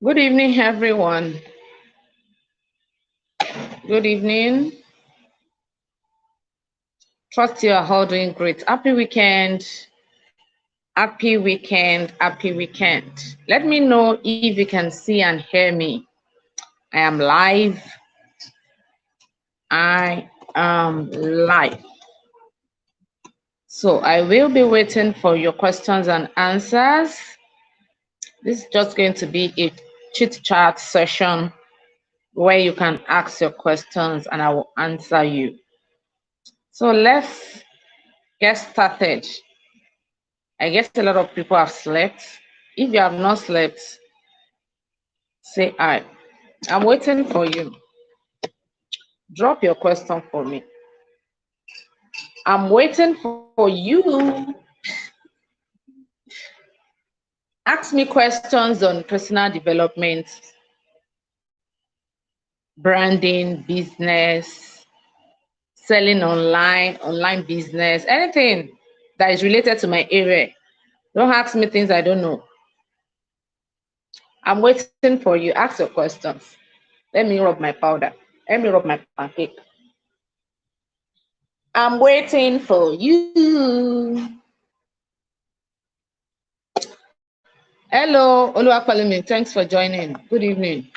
Good evening, everyone. Good evening. Trust you are all doing great. Happy weekend. Happy weekend. Happy weekend. Let me know if you can see and hear me. I am live. I am live. So I will be waiting for your questions and answers. This is just going to be a chit chat session where you can ask your questions and I will answer you. So let's get started. I guess a lot of people have slept. If you have not slept, say I. I'm waiting for you. Drop your question for me. I'm waiting for you. Ask me questions on personal development, branding, business, selling online business, anything that is related to my area. Don't ask me things I don't know. I'm waiting for you. Ask your questions. Let me rub my powder. Let me rub my pancake. I'm waiting for you. Hello, Oluwapalumi. Thanks for joining. Good evening.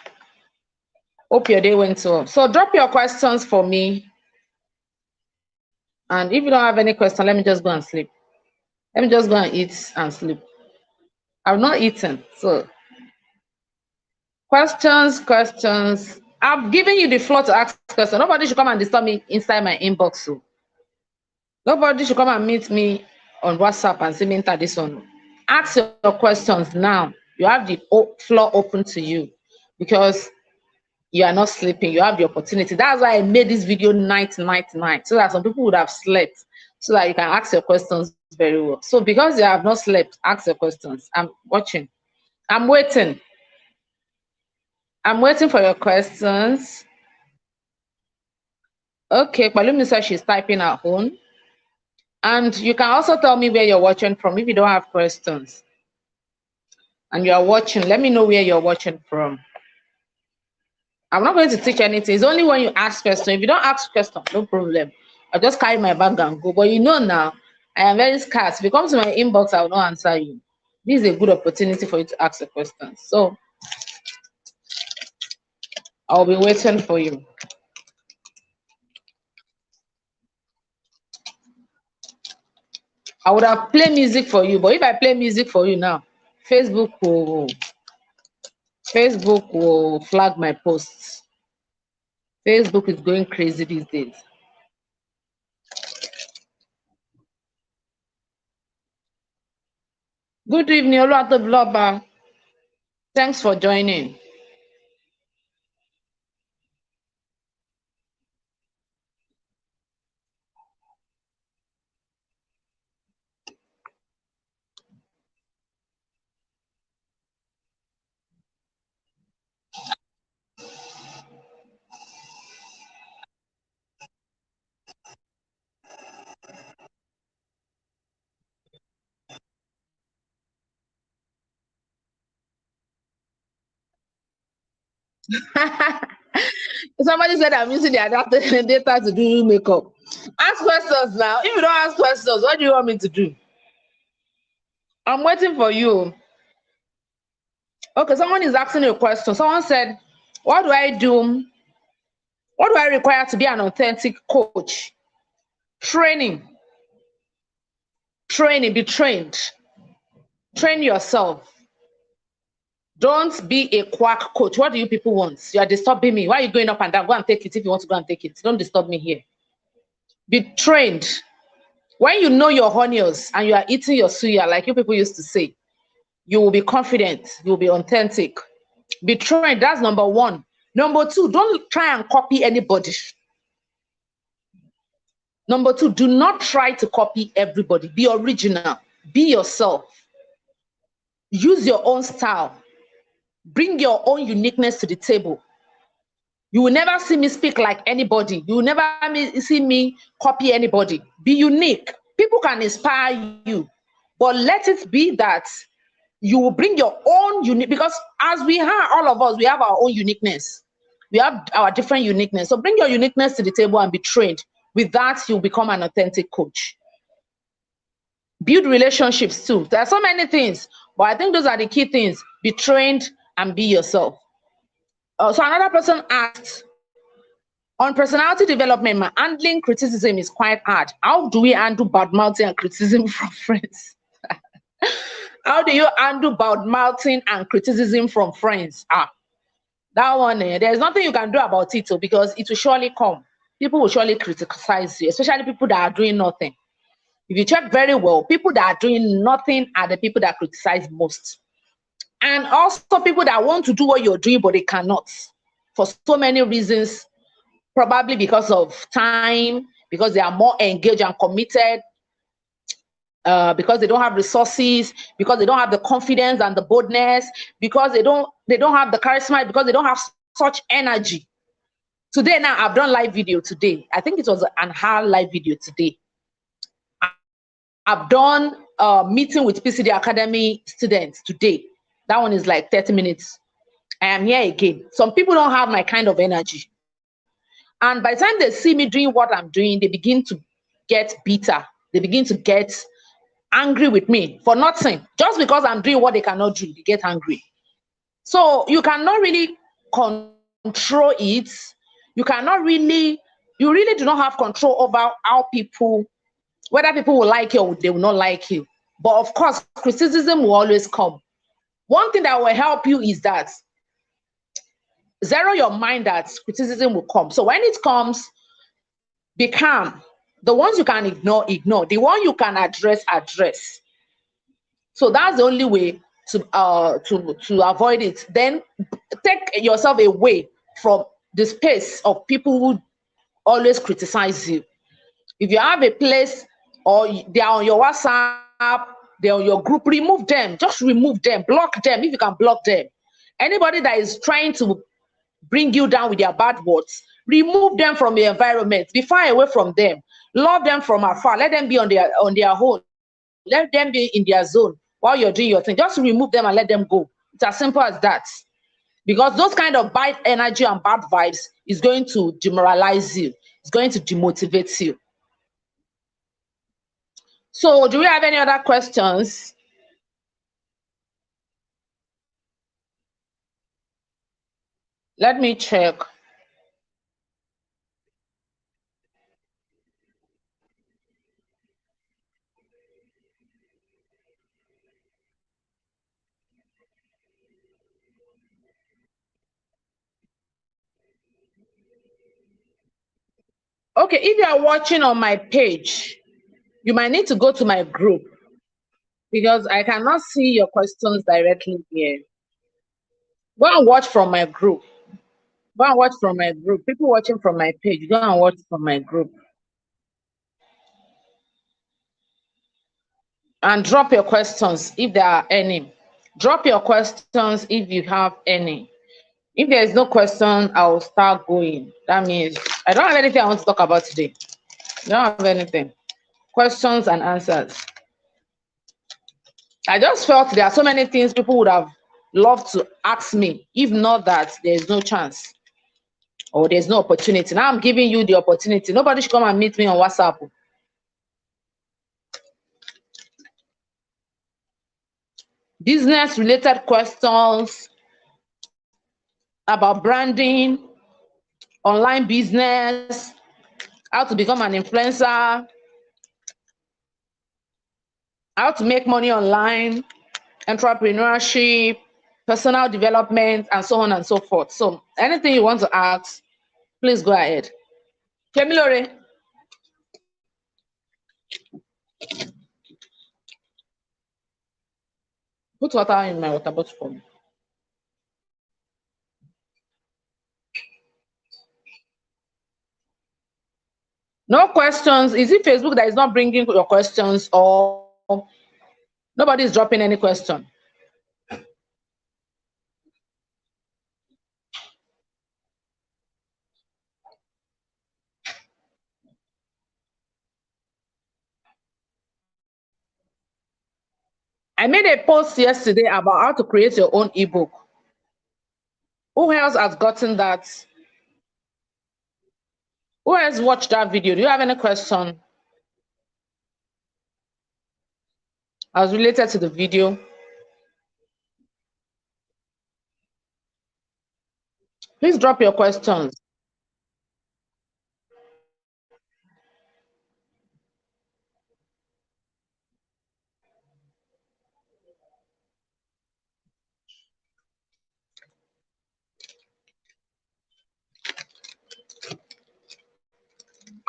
Hope your day went well. So drop your questions for me. And if you don't have any question, let me just go and sleep. Let me just go and eat and sleep. I've not eaten. So questions. I've given you the floor to ask questions. Nobody should come and disturb me inside my inbox. So nobody should come and meet me on WhatsApp and say me enter this one. Ask your questions now. You have the floor open to you because you are not sleeping. You have the opportunity. That's why I made this video night, so that some people would have slept, so that you can ask your questions very well. So because you have not slept, ask your questions. I'm watching. I'm waiting. I'm waiting for your questions. Okay, Palumi says she's typing her own. And you can also tell me where you're watching from if you don't have questions. And you are watching, let me know where you're watching from. I'm not going to teach anything. It's only when you ask questions. If you don't ask questions, no problem. I'll just carry my bag and go. But you know now, I am very scarce. If you come to my inbox, I will not answer you. This is a good opportunity for you to ask the questions. So I'll be waiting for you. I would have played music for you, but if I play music for you now, Facebook will flag my posts. Facebook is going crazy these days. Good evening, Oluwatobiloba. Thanks for joining. Somebody said I'm using their data to do makeup. Ask questions now. If you don't ask questions, what do you want me to do? I'm waiting for you. Okay, someone is asking a question. Someone said, what do I do? What do I require to be an authentic coach? Training. Be trained. Train yourself. Don't be a quack coach. What do you people want? You are disturbing me. Why are you going up and down? Go and take it if you want to go and take it. Don't disturb me here. Be trained. When you know your onions and you are eating your suya, like you people used to say, you will be confident. You will be authentic. Be trained. That's number one. Number two, don't try and copy anybody. Number two, do not try to copy everybody. Be original. Be yourself. Use your own style. Bring your own uniqueness to the table. You will never see me speak like anybody. You will never see me copy anybody. Be unique. People can inspire you, but let it be that you will bring your own unique, because as we are, all of us, we have our own uniqueness. We have our different uniqueness. So bring your uniqueness to the table and be trained. With that, you'll become an authentic coach. Build relationships too. There are so many things, but I think those are the key things. Be trained and be yourself. So another person asked, on personality development, my handling criticism is quite hard. How do we handle bad mouthing and criticism from friends? How do you handle bad mouthing and criticism from friends? That one, there's nothing you can do about it, because it will surely come. People will surely criticize you, especially people that are doing nothing. If you check very well, people that are doing nothing are the people that criticize most. And also people that want to do what you're doing, but they cannot for so many reasons, probably because of time, because they are more engaged and committed, because they don't have resources, because they don't have the confidence and the boldness, because they don't have the charisma, because they don't have such energy. Today now, I've done live video today. I think it was an hour live video today. I've done a meeting with PCD Academy students today. That one is like 30 minutes. I am here again. Some people don't have my kind of energy. And by the time they see me doing what I'm doing, they begin to get bitter. They begin to get angry with me for nothing. Just because I'm doing what they cannot do, they get angry. So you cannot really control it. You really do not have control over how people, whether people will like you or they will not like you. But of course, criticism will always come. One thing that will help you is that zero your mind that criticism will come. So when it comes, be calm. The ones you can ignore, ignore. The one you can address, address. So that's the only way to avoid it. Then take yourself away from the space of people who always criticize you. If you have a place or they are on your WhatsApp, they're on your group, remove them. Just remove them. Block them if you can block them. Anybody that is trying to bring you down with their bad words, remove them from your environment. Be far away from them. Love them from afar. Let them be on their own. Let them be in their zone while you're doing your thing. Just remove them and let them go. It's as simple as that. Because those kind of bad energy and bad vibes is going to demoralize you. It's going to demotivate you. So do we have any other questions? Let me check. Okay, if you are watching on my page, you might need to go to my group because I cannot see your questions directly here. Go and watch from my group. Go and watch from my group. People watching from my page, go and watch from my group. And drop your questions if there are any. Drop your questions if you have any. If there is no question, I'll start going. That means I don't have anything I want to talk about today. I don't have anything. Questions and answers. I just felt there are so many things people would have loved to ask me. If not that, there's no chance or there's no opportunity. Now I'm giving you the opportunity. Nobody should come and meet me on WhatsApp. Business related questions about branding, online business, how to become an influencer, how to make money online, entrepreneurship, personal development, and so on and so forth. So anything you want to ask, please go ahead. Kemilore. Put water in my water bottle for me. No questions. Is it Facebook that is not bringing your questions, or nobody is dropping any question? I made a post yesterday about how to create your own ebook. Who else has gotten that? Who has watched that video? Do you have any question as related to the video? Please drop your questions.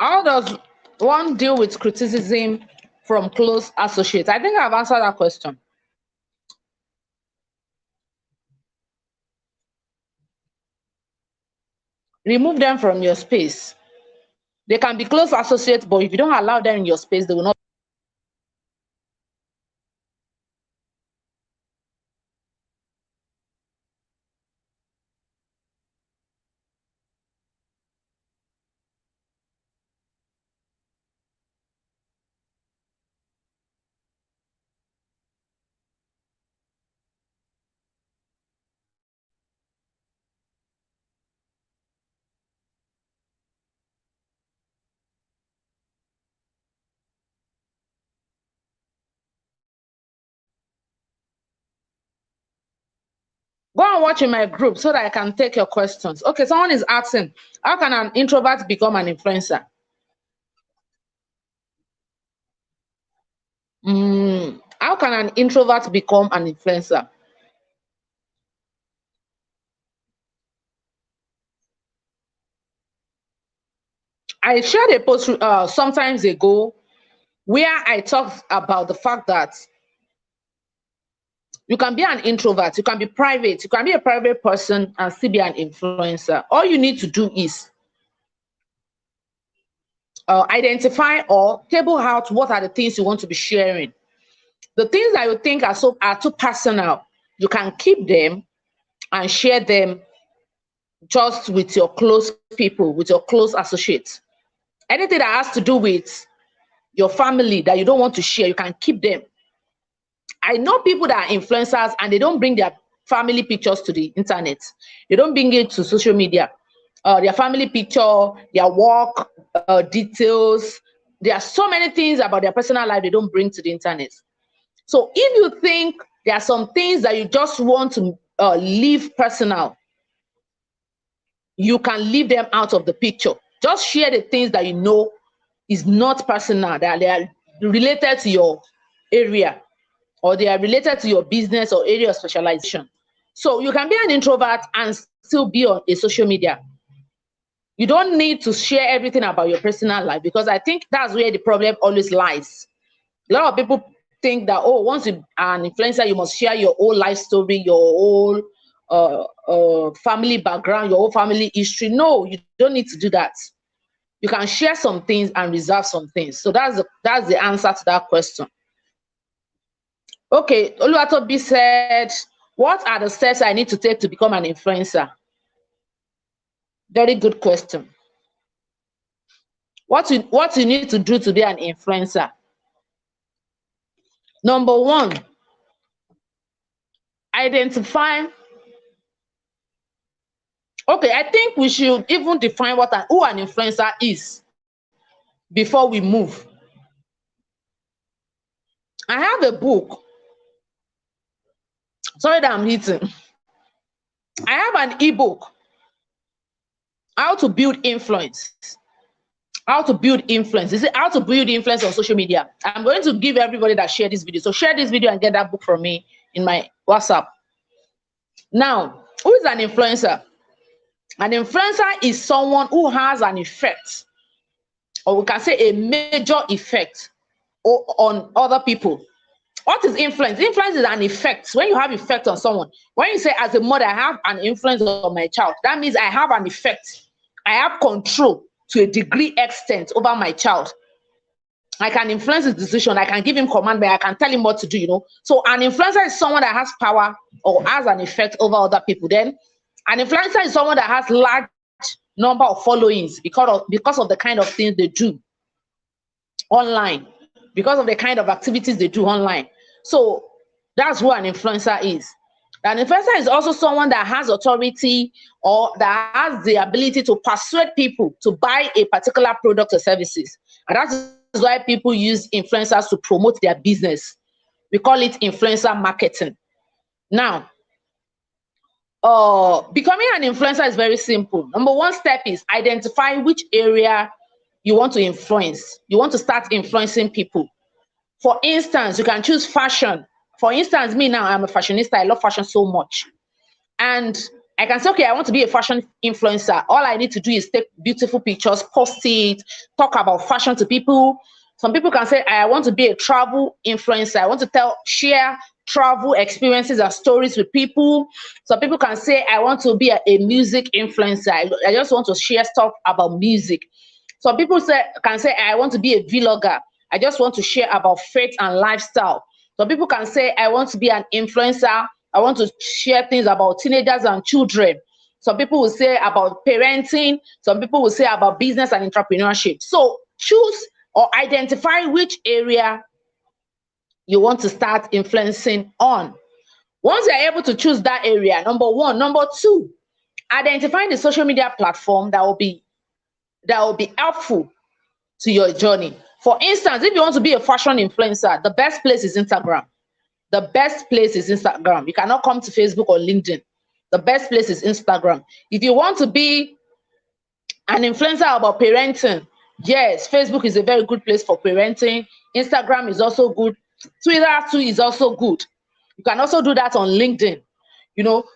How does one deal with criticism from close associates? I think I've answered that question. Remove them from your space. They can be close associates, but if you don't allow them in your space, they will not. Go and watch in my group so that I can take your questions. Okay, someone is asking, how can an introvert become an influencer? How can an introvert become an influencer? I shared a post sometimes ago where I talked about the fact that you can be an introvert, you can be private, you can be a private person and still be an influencer. All you need to do is identify or table out what are the things you want to be sharing. The things that you think are too personal, you can keep them and share them just with your close people, with your close associates. Anything that has to do with your family that you don't want to share, you can keep them. I know people that are influencers and they don't bring their family pictures to the internet. They don't bring it to social media. Their family picture, their work details. There are so many things about their personal life they don't bring to the internet. So if you think there are some things that you just want to leave personal, you can leave them out of the picture. Just share the things that you know is not personal, that they are related to your area or they are related to your business or area of specialization. So you can be an introvert and still be on a social media. You don't need to share everything about your personal life because I think that's where the problem always lies. A lot of people think that, oh, once you're an influencer, you must share your whole life story, your whole family background, your whole family history. No, you don't need to do that. You can share some things and reserve some things. So that's the answer to that question. Okay, Oluwatobi said, what are the steps I need to take to become an influencer? Very good question. What you need to do to be an influencer? Number one, identify. Okay, I think we should even define who an influencer is before we move. I have a book. Sorry that I'm eating. I have an ebook. How to build influence. How to build influence. Is it how to build influence on social media? I'm going to give everybody that share this video. So share this video and get that book from me in my WhatsApp. Now, who is an influencer? An influencer is someone who has an effect, or we can say a major effect on other people. What is influence? Influence is an effect. When you have effect on someone, when you say as a mother, I have an influence on my child, that means I have an effect. I have control to a degree extent over my child. I can influence his decision. I can give him command, but I can tell him what to do, you know. So an influencer is someone that has power or has an effect over other people. Then an influencer is someone that has large number of followings because of the kind of things they do online, because of the kind of activities they do online. So That's who an influencer is. An influencer is also someone that has authority or that has the ability to persuade people to buy a particular product or services. And that is why people use influencers to promote their business. We call it influencer marketing. Now, becoming an influencer is very simple. Number one step is identify which area you want to influence. You want to start influencing people. For instance, you can choose fashion. For instance, me now, I'm a fashionista. I love fashion so much. And I can say, okay, I want to be a fashion influencer. All I need to do is take beautiful pictures, post it, talk about fashion to people. Some people can say, I want to be a travel influencer. I want to share travel experiences and stories with people. Some people can say, I want to be a music influencer. I just want to share stuff about music. Some people can say, I want to be a vlogger. I just want to share about faith and lifestyle. Some people can say, I want to be an influencer. I want to share things about teenagers and children. Some people will say about parenting. Some people will say about business and entrepreneurship. So choose or identify which area you want to start influencing on. Once you're able to choose that area, number one. Number two, identify the social media platform that will be helpful to your journey. For instance, if you want to be a fashion influencer, the best place is Instagram. The best place is Instagram. You cannot come to Facebook or LinkedIn. The best place is Instagram. If you want to be an influencer about parenting, yes, Facebook is a very good place for parenting. Instagram is also good. Twitter too is also good. You can also do that on LinkedIn.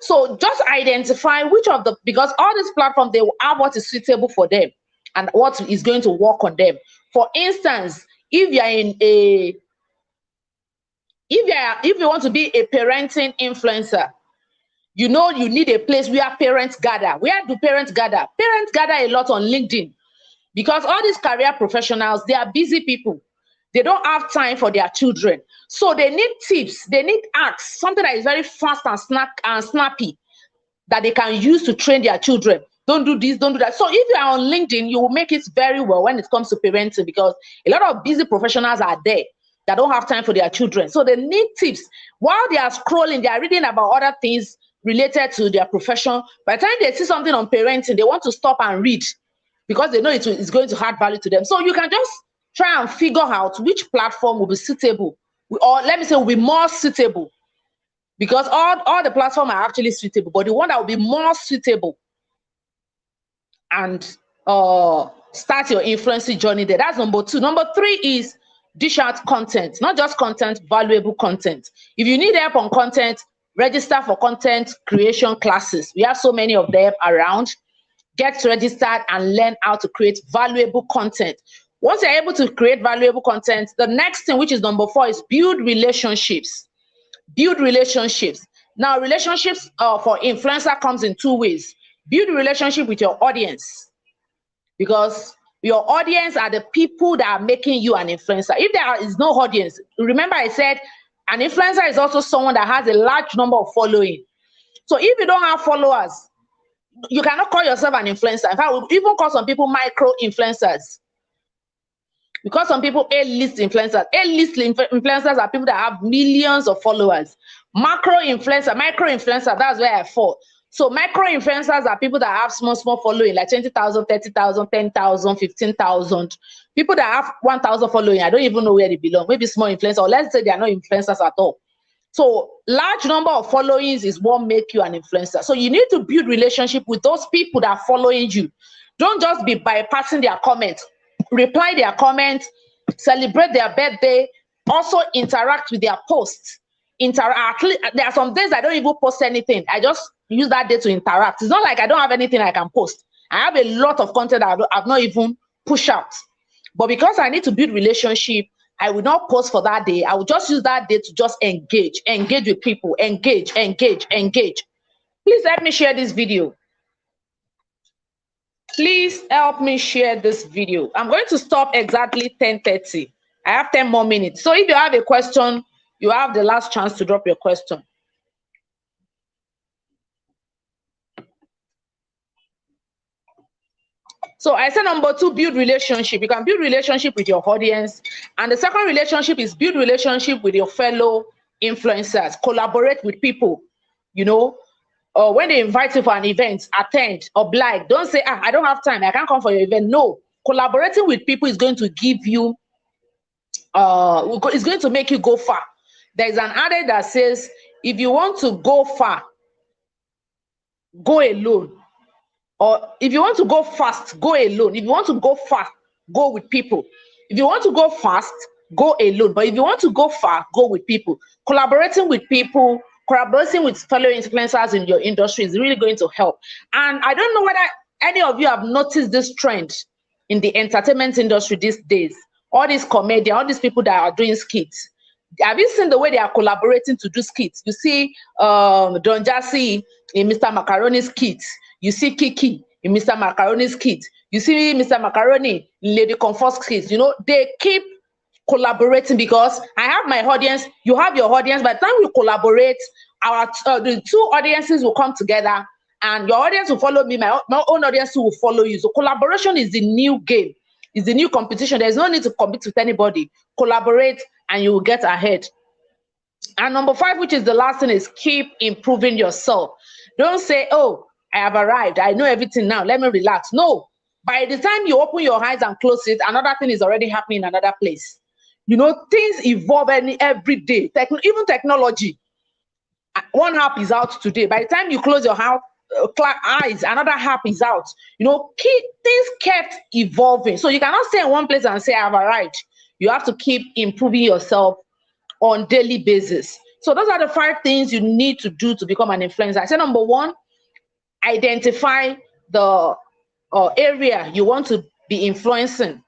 So just identify which of the, because all these platforms, they will have what is suitable for them and what is going to work on them. For instance, if you want to be a parenting influencer, you need a place where parents gather. Where do parents gather? Parents gather a lot on LinkedIn, because all these career professionals, they are busy people. They don't have time for their children. So they need tips, they need hacks, something that is very fast and snappy that they can use to train their children. Don't do this, don't do that. So if you are on LinkedIn, you will make it very well when it comes to parenting, because a lot of busy professionals are there that don't have time for their children. So they need tips. While they are scrolling, they are reading about other things related to their profession. By the time they see something on parenting, they want to stop and read because they know it's going to add value to them. So you can just try and figure out which platform will be suitable, or let me say will be more suitable, because all the platforms are actually suitable, but the one that will be more suitable and start your influencing journey there. That's number two. Number three is dish out content, not just content, valuable content. If you need help on content, register for content creation classes. We have so many of them around. Get registered and learn how to create valuable content. Once you're able to create valuable content, the next thing, which is number four, is build relationships. Build relationships. Now, relationships for influencer comes in two ways. Build a relationship with your audience, because your audience are the people that are making you an influencer. If there is no audience, remember I said an influencer is also someone that has a large number of following. So if you don't have followers, you cannot call yourself an influencer. In fact, we even call some people micro influencers, because some people A-list influencers. A-list influencers are people that have millions of followers. Micro influencer, that's where I fall. So micro influencers are people that have small following, like 20,000, 30,000, 10,000, 15,000. People that have 1,000 following, I don't even know where they belong. Maybe small influencers, or let's say they are not influencers at all. So large number of followings is what make you an influencer. So you need to build relationship with those people that are following you. Don't just be bypassing their comments. Reply their comments, celebrate their birthday, also interact with their posts. There are some days I don't even post anything. I just use that day to interact. It's not like I don't have anything I can post. I have a lot of content that I've not even pushed out. But because I need to build relationship, I will not post for that day. I will just use that day to just engage with people, engage. Please help me share this video. Please help me share this video. I'm going to stop exactly 10:30. I have 10 more minutes. So if you have a question, you have the last chance to drop your question. So I said number two, build relationship. You can build relationship with your audience. And the second relationship is build relationship with your fellow influencers, collaborate with people, you know, or when they invite you for an event, attend, oblige. Don't say, I don't have time, I can't come for your event. No, collaborating with people is going to give you, it's going to make you go far. There's an adage that says, if you want to go far, go alone. Or if you want to go fast, go alone. If you want to go far, go with people. If you want to go fast, go alone. But if you want to go far, go with people. Collaborating with people, collaborating with fellow influencers in your industry is really going to help. And I don't know whether any of you have noticed this trend in the entertainment industry these days. All these comedians, all these people that are doing skits. Have you seen the way they are collaborating to do skits? You see Don Jazzy in Mr. Macaroni's skits. You see Kiki in Mr. Macaroni's skit. You see Mr. Macaroni in Lady Comfort's skits. You know, they keep collaborating because I have my audience, you have your audience. By the time we collaborate, our the two audiences will come together, and your audience will follow me, my own audience will follow you. So collaboration is the new game, is the new competition. There's no need to compete with anybody. Collaborate and you will get ahead. And number 5, which is the last thing, is keep improving yourself. Don't say, oh, I have arrived, I know everything now, let me relax. No, by the time you open your eyes and close it, another thing is already happening in another place. You know, things evolve every day. Even technology. One app is out today. By the time you close your eyes, another app is out. You know, things kept evolving. So you cannot stay in one place and say, I've arrived. You have to keep improving yourself on daily basis. So those are the 5 things you need to do to become an influencer. I said number 1, identify the area you want to be influencing.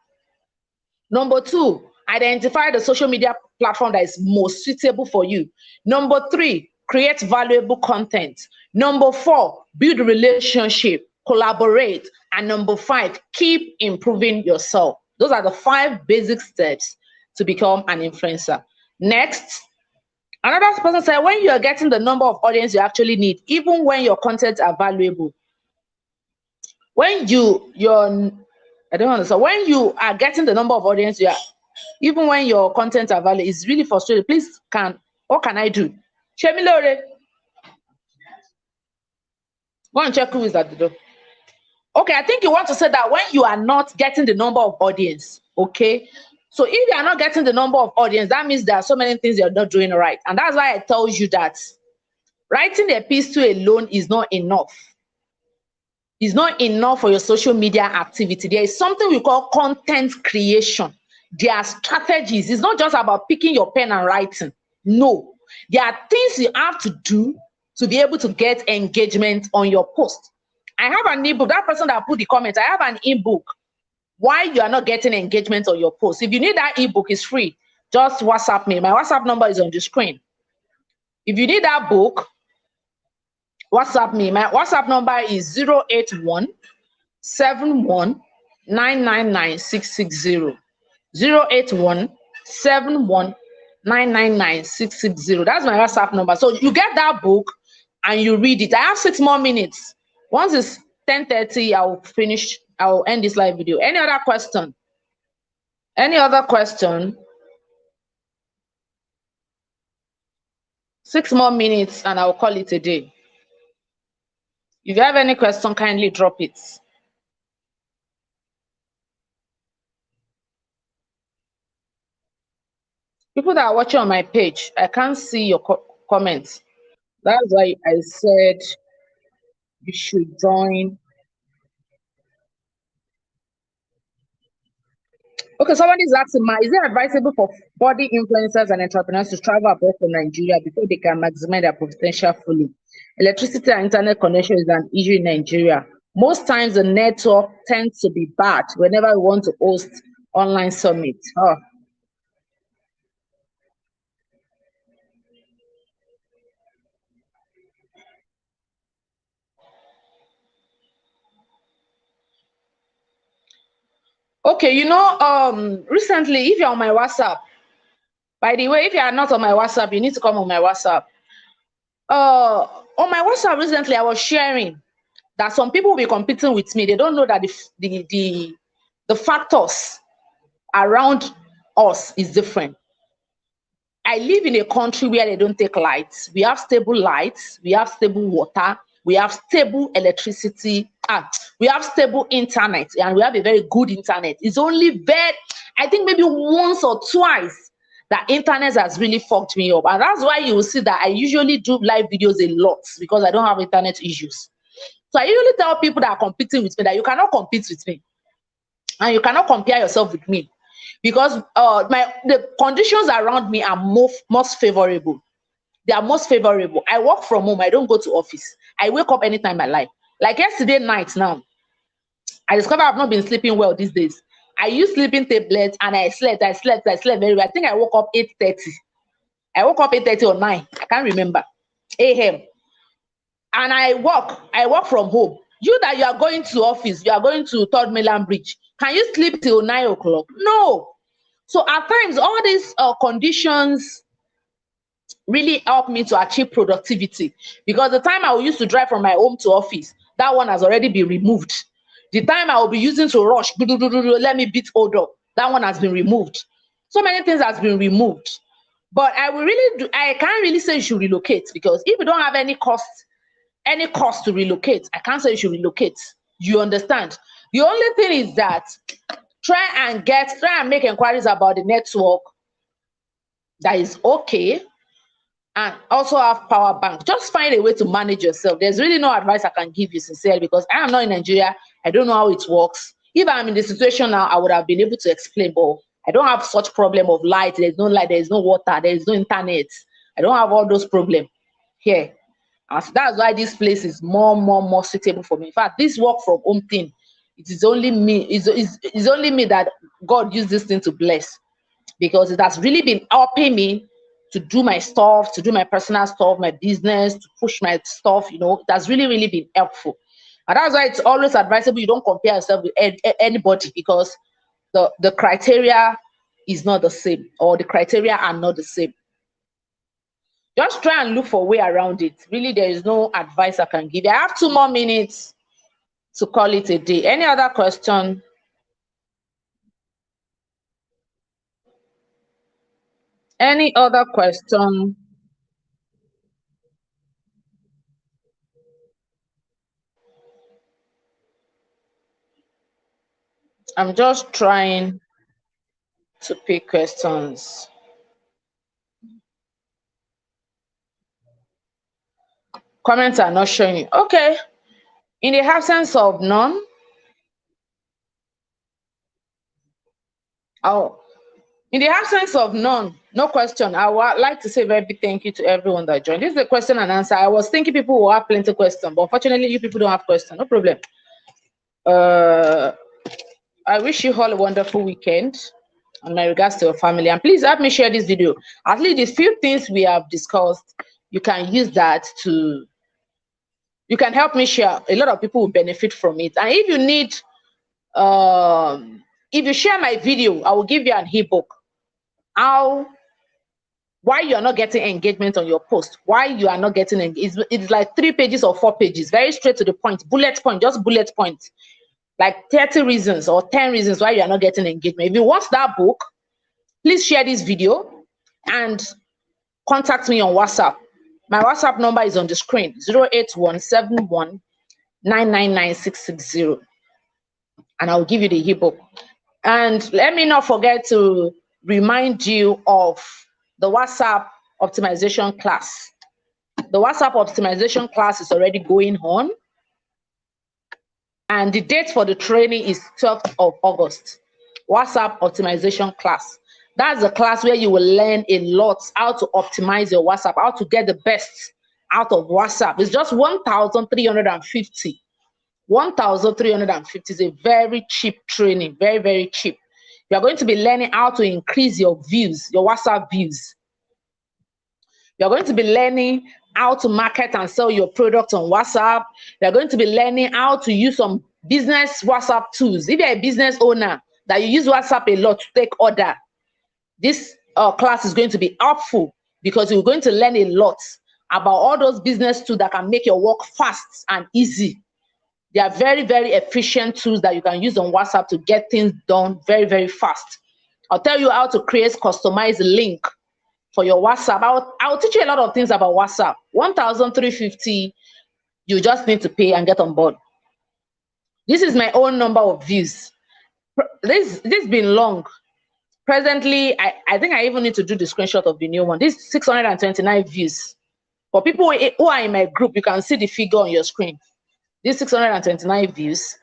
Number 2, identify the social media platform that is most suitable for you. Number 3, create valuable content. Number 4, build relationship, collaborate. And number 5, keep improving yourself. Those are the 5 basic steps to become an influencer. Next, another person said, when you are getting the number of audience you actually need, even when your contents are valuable, when I don't understand, when you are getting the number of audience you are, even when your contents are valuable, it's really frustrating. Please, what can I do? Shemilore, go and check who is at the door. Okay, I think you want to say that when you are not getting the number of audience, okay? So if you are not getting the number of audience, that means there are so many things you're not doing right. And that's why I tell you that writing a piece to alone is not enough. It's not enough for your social media activity. There is something we call content creation. There are strategies. It's not just about picking your pen and writing. No, there are things you have to do to be able to get engagement on your post. I have an ebook. That person that put the comment, I have an ebook. Why you are not getting engagement on your post. If you need that ebook, it's free. Just WhatsApp me. My WhatsApp number is on the screen. If you need that book, WhatsApp me. My WhatsApp number is 081 71 999 660. 081 71 999 660. That's my WhatsApp number. So you get that book and you read it. I have 6 more minutes. Once it's 10:30, I will finish. I will end this live video. Any other question? Any other question? 6 more minutes and I'll call it a day. If you have any question, kindly drop it. People that are watching on my page, I can't see your comments. That's why I said you should join. Okay, somebody is asking, is it advisable for body influencers and entrepreneurs to travel abroad from Nigeria before they can maximize their potential fully? Electricity and internet connection is an issue in Nigeria. Most times the network tends to be bad whenever we want to host online summits. Oh. Okay, you know, recently, if you're on my WhatsApp, by the way, if you are not on my WhatsApp, you need to come on my WhatsApp. On my WhatsApp recently, I was sharing that some people will be competing with me. They don't know that the factors around us is different. I live in a country where they don't take lights. We have stable lights, we have stable water, we have stable electricity, we have stable internet, and we have a very good internet. It's only I think maybe once or twice that internet has really fucked me up. And that's why you will see that I usually do live videos a lot, because I don't have internet issues. So I usually tell people that are competing with me that you cannot compete with me, and you cannot compare yourself with me, because the conditions around me are most favorable. They are most favorable. I work from home. I don't go to office. I wake up anytime I like. Like yesterday night now, I discovered I've not been sleeping well these days. I used sleeping tablets and I slept very well. I think I woke up 8:30. I woke up 8:30 or 9. I can't remember. a.m. And I work from home. You that you are going to office, you are going to Third Mainland Bridge. Can you sleep till 9 o'clock? No. So at times, all these conditions really help me to achieve productivity, because the time I used to drive from my home to office, that one has already been removed. The time I will be using to rush, let me beat hold up, that one has been removed. So many things has been removed. But I can't really say you should relocate, because if you don't have any cost to relocate, I can't say you should relocate. You understand? The only thing is that try and make inquiries about the network that is okay, and also have power bank. Just find a way to manage yourself. There's really no advice I can give you sincerely, because I am not in Nigeria. I don't know how it works. If I'm in the situation now, I would have been able to explain, but I don't have such problem of light. There's no light, there's no water, there's no internet. I don't have all those problems here. And that's why this place is more suitable for me. In fact, this work from home thing, it is only me. It's only me that God used this thing to bless, because it has really been helping me to do my stuff, to do my personal stuff, my business, to push my stuff. It has really been helpful. And that's why it's always advisable you don't compare yourself with anybody, because the criteria is not the same, or the criteria are not the same. Just try and look for a way around it. Really, there is no advice I can give you. I have 2 more minutes to call it a day. Any other question? Any other question? I'm just trying to pick questions. Comments are not showing you. Okay. In the absence of none, in the absence of none, no question, I would like to say a very big thank you to everyone that joined. This is a question and answer. I was thinking people will have plenty of questions, but unfortunately, you people don't have questions. No problem. I wish you all a wonderful weekend, and my regards to your family. And please help me share this video. At least these few things we have discussed, you can use that to, you can help me share. A lot of people will benefit from it. And if you need, if you share my video, I will give you an ebook. Why you are not getting engagement on your post, why you are not getting engagement. It's like 3 pages or 4 pages, very straight to the point, bullet point, just bullet point, like 30 reasons or 10 reasons why you are not getting engagement. If you want that book, please share this video and contact me on WhatsApp. My WhatsApp number is on the screen, 08171999660, and I'll give you the ebook. And let me not forget to remind you of the WhatsApp optimization class. The WhatsApp optimization class is already going on, and the date for the training is 12th of August. WhatsApp optimization class. That's the class where you will learn a lot how to optimize your WhatsApp, how to get the best out of WhatsApp. It's just 1,350. 1,350 is a very cheap training, very cheap. You are going to be learning how to increase your views, your WhatsApp views. You're going to be learning how to market and sell your product on WhatsApp. You're going to be learning how to use some business WhatsApp tools. If you're a business owner that you use WhatsApp a lot to take order, this class is going to be helpful, because you're going to learn a lot about all those business tools that can make your work fast and easy. They are very efficient tools that you can use on WhatsApp to get things done very fast. I'll tell you how to create customized link for your WhatsApp. I'll teach you a lot of things about WhatsApp. 1,350, you just need to pay and get on board. This is my own number of views. This been long. Presently, I think I even need to do the screenshot of the new one. This 629 views. For people who are in my group, you can see the figure on your screen. This 629 views.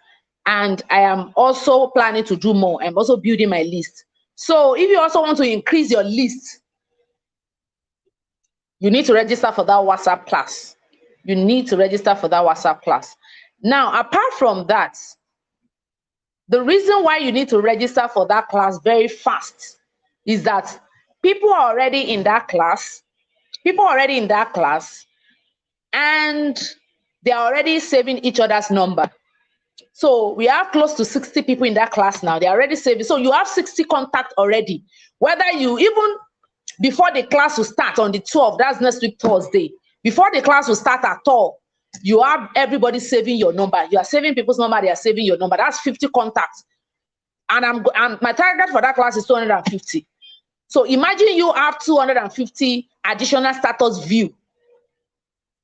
And I am also planning to do more. I'm also building my list. So if you also want to increase your list, you need to register for that WhatsApp class. You need to register for that WhatsApp class. Now, apart from that, the reason why you need to register for that class very fast is that people are already in that class. People are already in that class, and they are already saving each other's number. So we have close to 60 people in that class now. They're already saving. So you have 60 contacts already. Whether you even before the class will start on the 12th, that's next week Thursday, before the class will start at all, you have everybody saving your number. You are saving people's number, they are saving your number. That's 50 contacts. And my target for that class is 250. So imagine you have 250 additional status view.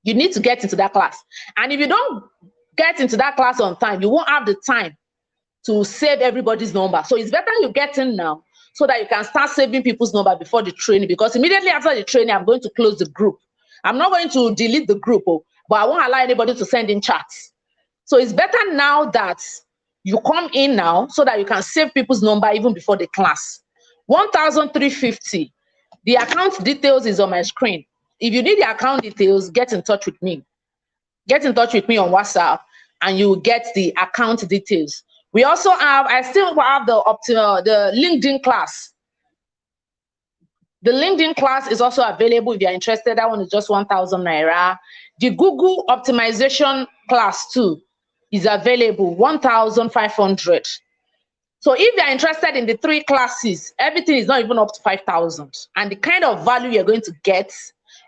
You need to get into that class. And if you don't get into that class on time, you won't have the time to save everybody's number. So it's better you get in now so that you can start saving people's number before the training, because immediately after the training, I'm going to close the group. I'm not going to delete the group, but I won't allow anybody to send in chats. So it's better now that you come in now so that you can save people's number even before the class. 1,350. The account details is on my screen. If you need the account details, get in touch with me. Get in touch with me on WhatsApp and you will get the account details. We also have, I still have the LinkedIn class. The LinkedIn class is also available if you're interested. That one is just 1,000 Naira. The Google optimization class too is available, 1,500. So if you're interested in the 3 classes, everything is not even up to 5,000. And the kind of value you're going to get,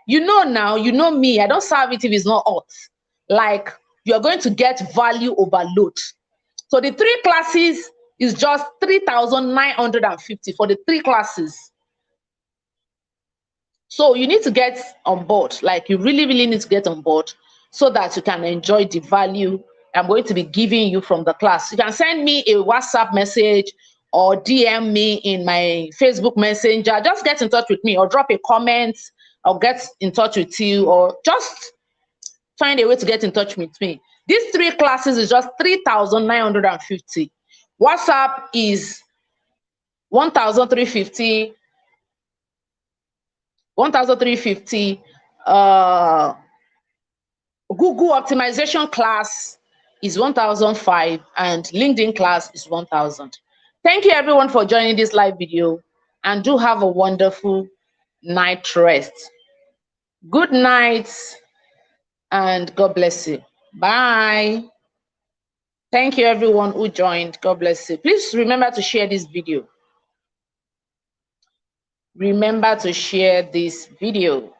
you know now, you know me, I don't serve it if it's not hot. Like, you're going to get value overload. So the 3 classes is just 3,950 for the 3 classes. So you need to get on board, like you really, really need to get on board so that you can enjoy the value I'm going to be giving you from the class. You can send me a WhatsApp message or DM me in my Facebook Messenger. Just get in touch with me or drop a comment. I'll get in touch with you, or just find a way to get in touch with me. These 3 classes is just 3,950. WhatsApp is 1,350. 1,350. Google optimization class is 1,005 and LinkedIn class is 1,000. Thank you everyone for joining this live video, and do have a wonderful night rest. Good night and God bless you. Bye. Thank you everyone who joined. God bless you. Please remember to share this video. Remember to share this video.